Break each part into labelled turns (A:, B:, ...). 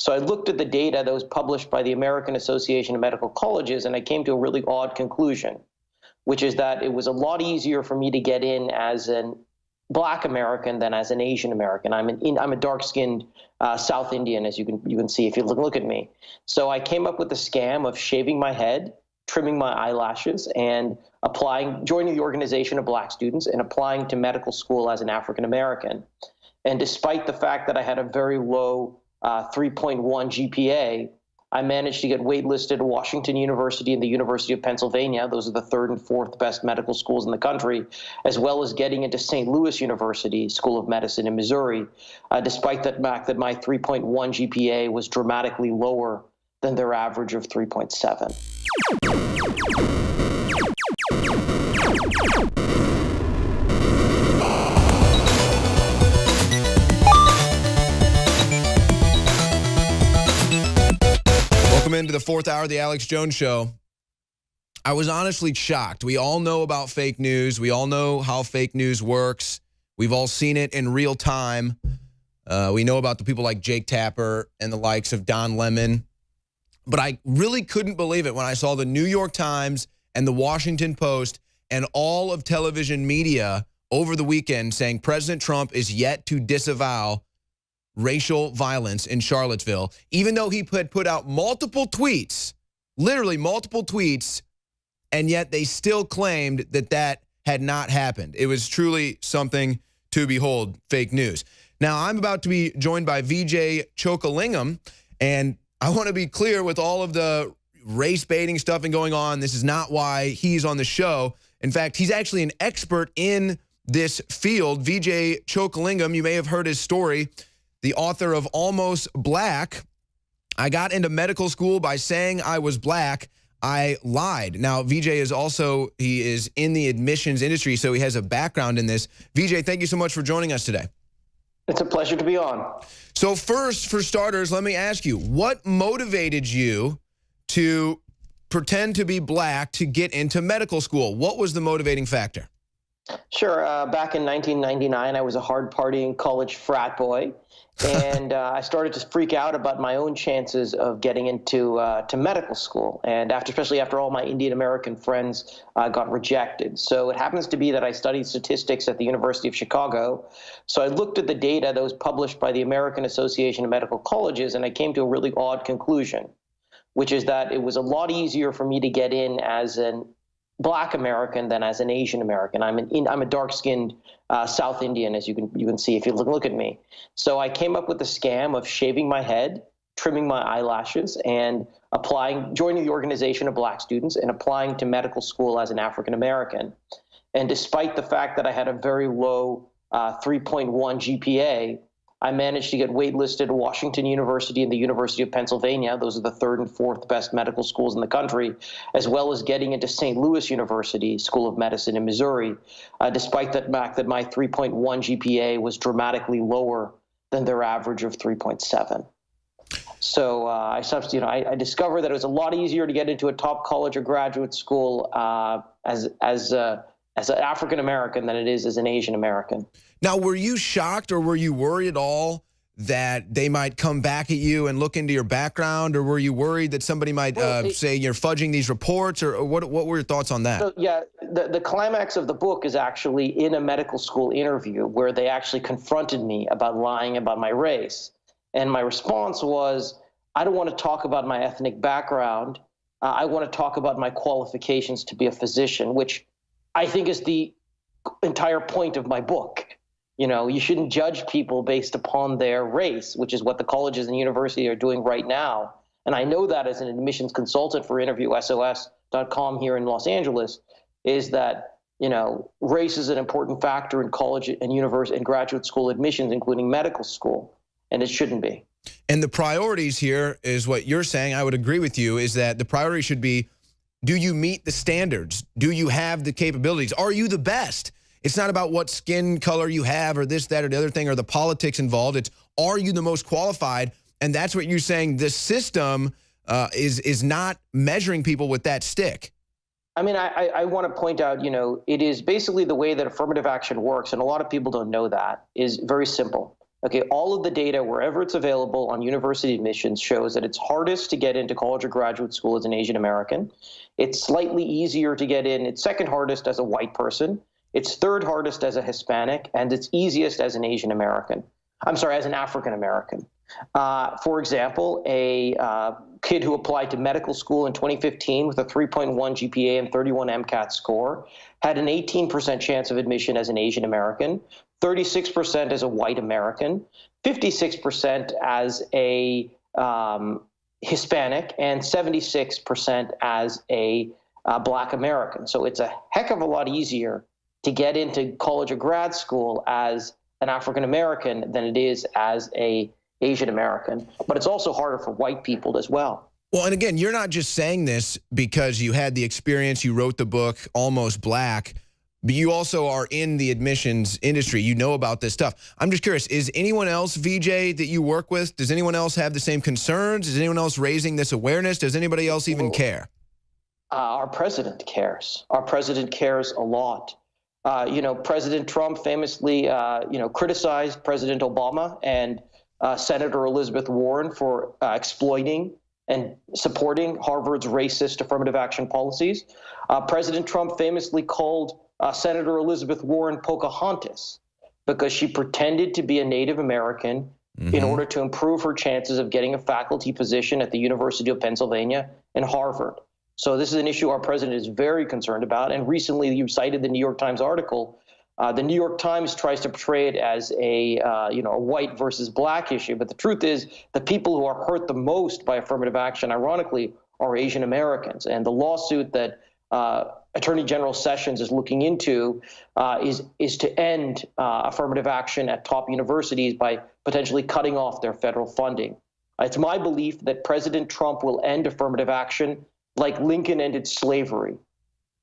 A: So I looked at the data that was published by the American Association of Medical Colleges, and I came to a really odd conclusion, which is that it was a lot easier for me to get in as an Black American than as an Asian American. I'm a dark-skinned South Indian, as you can see if you look at me. So I came up with the scam of shaving my head, trimming my eyelashes, and joining the organization of Black students and applying to medical school as an African American. And despite the fact that I had a very low 3.1 GPA, I managed to get waitlisted at Washington University and the University of Pennsylvania. Those are the third and fourth best medical schools in the country, as well as getting into St. Louis University School of Medicine in Missouri, despite the fact that my 3.1 GPA was dramatically lower than their average of 3.7.
B: Welcome into the fourth hour of the Alex Jones Show. I was honestly shocked. We all know about fake news. We all know how fake news works. We've all seen it in real time. We know about the people like Jake Tapper and the likes of Don Lemon. But I really couldn't believe it when I saw the New York Times and the Washington Post and all of television media over the weekend saying President Trump is yet to disavow racial violence in Charlottesville, even though he put out multiple tweets, literally multiple tweets, and yet they still claimed that that had not happened. It was truly something to behold, fake news. Now, I'm about to be joined by Vijay Chokalingam, and I want to be clear with all of the race baiting stuff and going on. This is not why he's on the show. In fact, he's actually an expert in this field. Vijay Chokalingam, you may have heard his story, the author of Almost Black. I got into medical school by saying I was black. I lied. Now, Vijay he is in the admissions industry, so he has a background in this. Vijay, thank you so much for joining us today.
A: It's a pleasure to be on.
B: So first, for starters, let me ask you, what motivated you to pretend to be black to get into medical school? What was the motivating factor?
A: Sure. Back in 1999, I was a hard-partying college frat boy, and I started to freak out about my own chances of getting into to medical school, and especially after all my Indian American friends got rejected. So it happens to be that I studied statistics at the University of Chicago. So I looked at the data that was published by the American Association of Medical Colleges, and I came to a really odd conclusion, which is that it was a lot easier for me to get in as an Black American than as an Asian American. I'm a dark-skinned South Indian, as you can see if you look at me. So I came up with the scam of shaving my head, trimming my eyelashes, and joining the organization of Black students and applying to medical school as an African American. And despite the fact that I had a very low 3.1 GPA, I managed to get waitlisted at Washington University and the University of Pennsylvania. Those are the third and fourth best medical schools in the country, as well as getting into St. Louis University School of Medicine in Missouri, despite the fact that my 3.1 GPA was dramatically lower than their average of 3.7. So I discovered that it was a lot easier to get into a top college or graduate school as an African American than it is as an Asian American.
B: Now, were you shocked or were you worried at all that they might come back at you and look into your background, or were you worried that somebody might say you're fudging these reports, or what were your thoughts on that?
A: So, yeah, the climax of the book is actually in a medical school interview where they actually confronted me about lying about my race. And my response was, I don't want to talk about my ethnic background. I want to talk about my qualifications to be a physician, which I think is the entire point of my book. You know, you shouldn't judge people based upon their race, which is what the colleges and university are doing right now. And I know that as an admissions consultant for InterviewSOS.com here in Los Angeles, is that, you know, race is an important factor in college and university and graduate school admissions, including medical school, and it shouldn't be.
B: And the priorities here is what you're saying. I would agree with you, is that the priority should be, do you meet the standards? Do you have the capabilities? Are you the best? It's not about what skin color you have or this, that, or the other thing, or the politics involved. It's, are you the most qualified? And that's what you're saying. The system is not measuring people with that stick.
A: I mean, I want to point out, you know, it is basically the way that affirmative action works, and a lot of people don't know that, is very simple. Okay, all of the data, wherever it's available on university admissions, shows that it's hardest to get into college or graduate school as an Asian American. It's slightly easier to get in. It's second hardest as a white person. It's third hardest as a Hispanic, and it's easiest as an Asian American. I'm sorry, as an African American. For example, a kid who applied to medical school in 2015 with a 3.1 GPA and 31 MCAT score had an 18% chance of admission as an Asian American, 36% as a white American, 56% as a Hispanic, and 76% as a Black American. So it's a heck of a lot easier to get into college or grad school as an African American than it is as a Asian American. But it's also harder for white people as well.
B: Well, and again, you're not just saying this because you had the experience, you wrote the book, Almost Black, but you also are in the admissions industry. You know about this stuff. I'm just curious, is anyone else, Vijay, that you work with, does anyone else have the same concerns? Is anyone else raising this awareness? Does anybody else even care?
A: Our president cares. Our president cares a lot. President Trump famously, criticized President Obama and Senator Elizabeth Warren for exploiting and supporting Harvard's racist affirmative action policies. President Trump famously called Senator Elizabeth Warren Pocahontas because she pretended to be a Native American in order to improve her chances of getting a faculty position at the University of Pennsylvania and Harvard. So this is an issue our president is very concerned about. And recently, you cited the New York Times article. The New York Times tries to portray it as a white versus black issue. But the truth is the people who are hurt the most by affirmative action, ironically, are Asian Americans. And the lawsuit that Attorney General Sessions is looking into is to end affirmative action at top universities by potentially cutting off their federal funding. It's my belief that President Trump will end affirmative action like Lincoln ended slavery.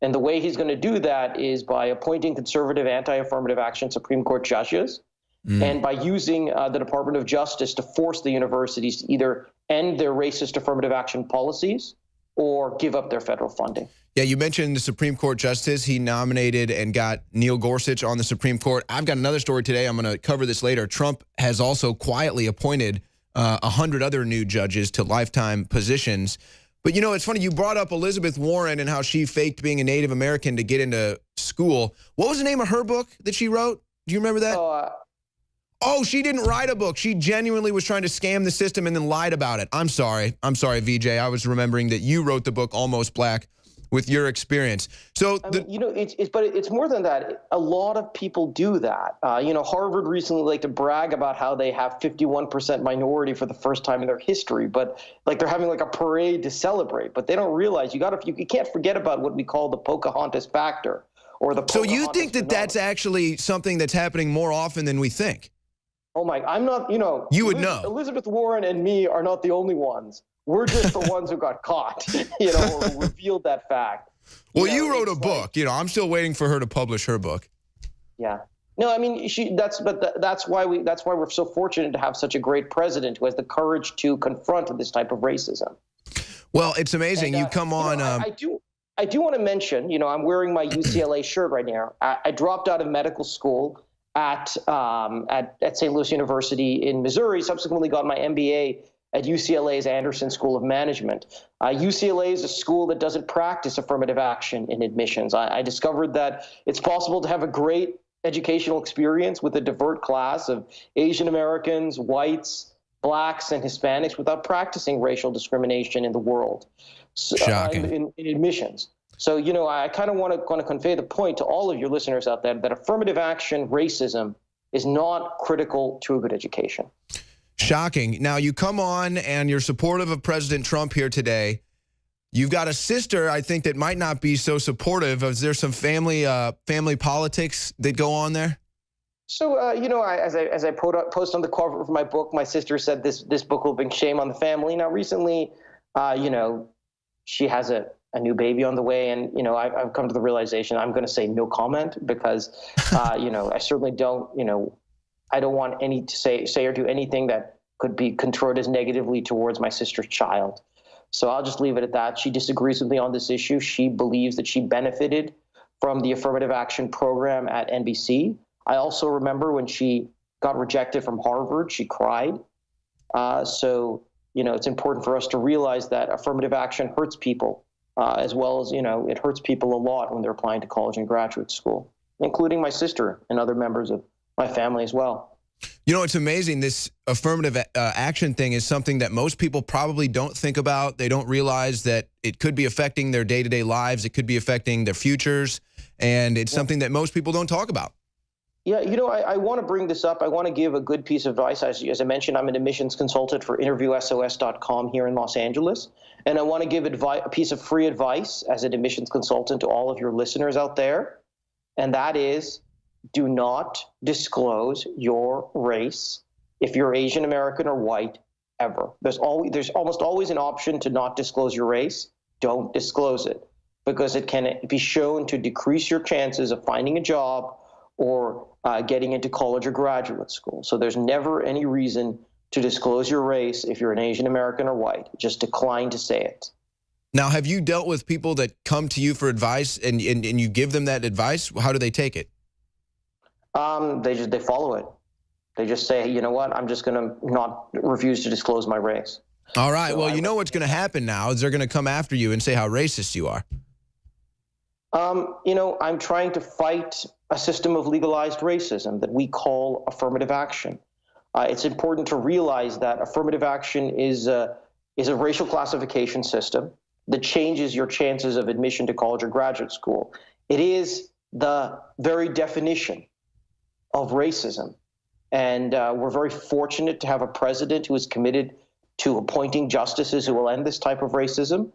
A: And the way he's going to do that is by appointing conservative anti-affirmative action Supreme Court judges and by using the Department of Justice to force the universities to either end their racist affirmative action policies or give up their federal funding.
B: Yeah, you mentioned the Supreme Court justice. He nominated and got Neil Gorsuch on the Supreme Court. I've got another story today. I'm going to cover this later. Trump has also quietly appointed 100 other new judges to lifetime positions. But, you know, it's funny. You brought up Elizabeth Warren and how she faked being a Native American to get into school. What was the name of her book that she wrote? Do you remember that? Oh, she didn't write a book. She genuinely was trying to scam the system and then lied about it. I'm sorry. I'm sorry, Vijay. I was remembering that you wrote the book Almost Black with your experience. So,
A: it's more than that. A lot of people do that. Harvard recently liked to brag about how they have 51% minority for the first time in their history, but like they're having like a parade to celebrate. But they don't realize you can't forget about what we call the Pocahontas factor or the.
B: So you think that that's actually something that's happening more often than we think?
A: Oh my! I'm not.
B: You would know.
A: Elizabeth Warren and me are not the only ones. We're just the ones who got caught, or who revealed that fact.
B: Well, you wrote a book. I'm still waiting for her to publish her book.
A: Yeah. No, I mean, that's why we're so fortunate to have such a great president who has the courage to confront this type of racism.
B: Well, it's amazing. You come on.
A: I do want to mention, I'm wearing my UCLA shirt right now. I dropped out of medical school at St. Louis University in Missouri, subsequently got my MBA at UCLA's Anderson School of Management. UCLA is a school that doesn't practice affirmative action in admissions. I discovered that it's possible to have a great educational experience with a divert class of Asian Americans, whites, blacks, and Hispanics without practicing racial discrimination in the world.
B: Shocking.
A: In admissions. So, I kind of want to convey the point to all of your listeners out there that affirmative action racism is not critical to a good education.
B: Shocking. Now, you come on and you're supportive of President Trump here today. You've got a sister, I think, that might not be so supportive. Is there some family politics that go on there?
A: So, as I post on the cover of my book, my sister said this book will bring shame on the family. Now, recently, she has a new baby on the way, and I've come to the realization I'm going to say no comment because, I certainly don't, I don't want to say or do anything that could be construed as negatively towards my sister's child. So I'll just leave it at that. She disagrees with me on this issue. She believes that she benefited from the affirmative action program at NBC. I also remember when she got rejected from Harvard. She cried. So, it's important for us to realize that affirmative action hurts people, as well as, it hurts people a lot when they're applying to college and graduate school, including my sister and other members of my family as well.
B: It's amazing. This affirmative action thing is something that most people probably don't think about. They don't realize that it could be affecting their day-to-day lives. It could be affecting their futures. And it's something that most people don't talk about.
A: Yeah, I want to bring this up. I want to give a good piece of advice. As I mentioned, I'm an admissions consultant for InterviewSOS.com here in Los Angeles. And I want to give a piece of free advice as an admissions consultant to all of your listeners out there. And that is, do not disclose your race if you're Asian American or white, ever. There's almost always an option to not disclose your race. Don't disclose it, because it can be shown to decrease your chances of finding a job or getting into college or graduate school. So there's never any reason to disclose your race if you're an Asian American or white. Just decline to say it.
B: Now, have you dealt with people that come to you for advice and you give them that advice? How do they take it?
A: They follow it. They just say, you know what, I'm just going to not refuse to disclose my race.
B: All right. So well, what's going to happen now is they're going to come after you and say how racist you are.
A: I'm trying to fight a system of legalized racism that we call affirmative action. It's important to realize that affirmative action is a racial classification system that changes your chances of admission to college or graduate school. It is the very definition of racism. And we're very fortunate to have a president who is committed to appointing justices who will end this type of racism.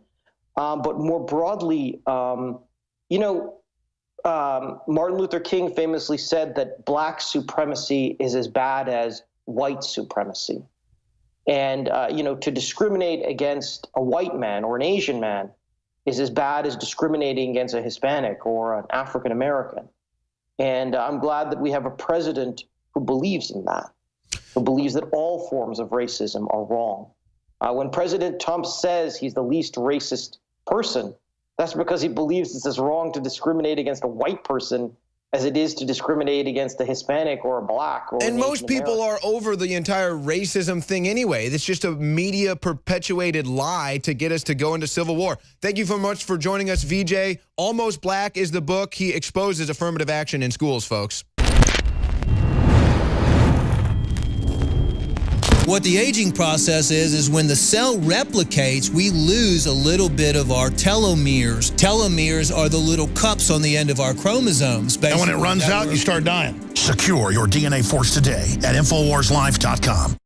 A: But more broadly, Martin Luther King famously said that black supremacy is as bad as white supremacy. And, to discriminate against a white man or an Asian man is as bad as discriminating against a Hispanic or an African American. And I'm glad that we have a president who believes in that, who believes that all forms of racism are wrong. When President Trump says he's the least racist person, that's because he believes it's as wrong to discriminate against a white person as it is to discriminate against a Hispanic or a black. Or
B: and most people are over the entire racism thing anyway. It's just a media-perpetuated lie to get us to go into civil war. Thank you so much for joining us, Vijay. Almost Black is the book. He exposes affirmative action in schools, folks.
C: What the aging process is when the cell replicates, we lose a little bit of our telomeres. Telomeres are the little cups on the end of our chromosomes.
D: And when it runs out, you start dying. Secure your DNA force today at InfoWarsLife.com.